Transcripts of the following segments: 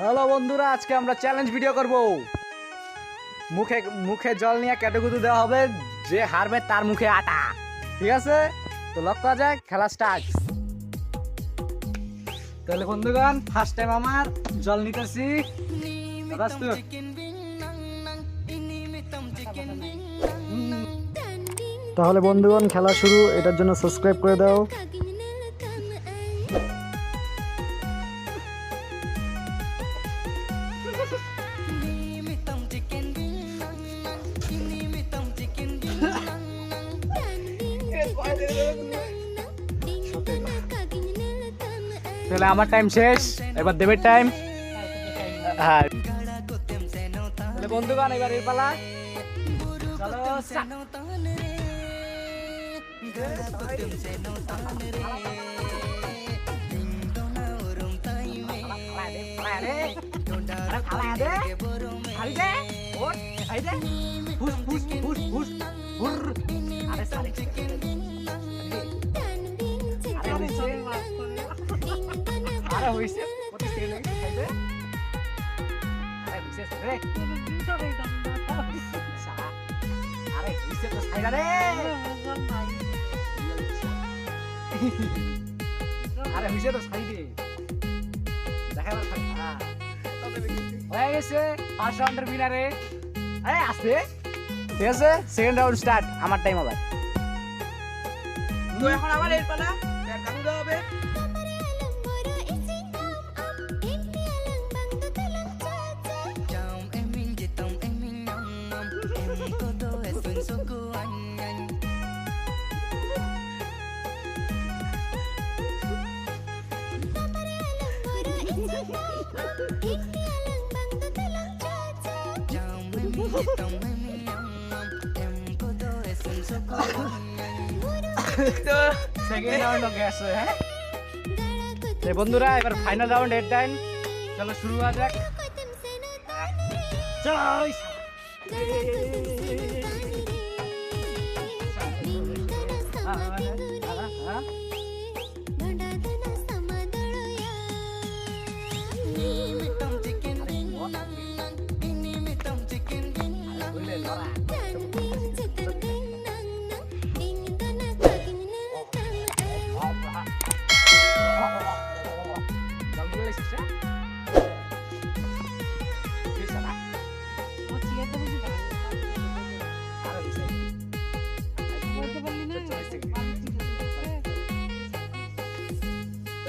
Hello বন্ধুরা, আজকে আমরা চ্যালেঞ্জ ভিডিও করব। মুখে মুখে জল নিয়ে ক্যাটাকুটু দেওয়া হবে, যে হারবে তার মুখে আটা। ঠিক আছে, তো লক করা যায়, খেলা স্টার্ট। তাহলে বন্ধুগণ, ফার্স্ট টাইম আমার জল নিতেছি। তাহলে বন্ধুগণ, খেলা শুরু। এটার জন্য সাবস্ক্রাইব করে দাও। তাহলে আমার টাইম শেষ, এবার দেবের টাইম। হ্যাঁ, তাহলে বন্ধুগণ, এবার এর পালা। চলো আরে হইছে কত সেকেন্ড লাগে খাইবে। আরে হইছে রে, আরে হইছে তো খাইলা রে। আরে হইছে তো খাইবে, দেখা যাবে। হয়ে গেছে ফার্স্ট রাউন্ডের উইনারে। আরে আসছে, ঠিক আছে, সেকেন্ড রাউন্ড স্টার্ট। আমার টাইম আবার। তো এখন আবার এর পালা, এর কাকু দাও হবে। তো সেকেন্ড রাউন্ড হয়ে গেছে। হ্যাঁ বন্ধুরা, এবার ফাইনাল রাউন্ড এর টাইম। চলো শুরু হওয়া যাক। চলো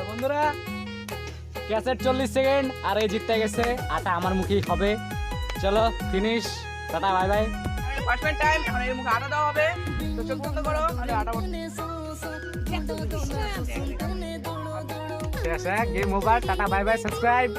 বন্ধুরা, ক্যাসেট 40 সেকেন্ড আর এই জিততে গেছে। আটা আমার মুখেই হবে। চলো finish, tata bye bye. First time, এখন এর মুখে আটা দেওয়া হবে। তো চোখ বন্ধ করো, আরে আটা ঠিক আছে, game over, tata bye bye, subscribe.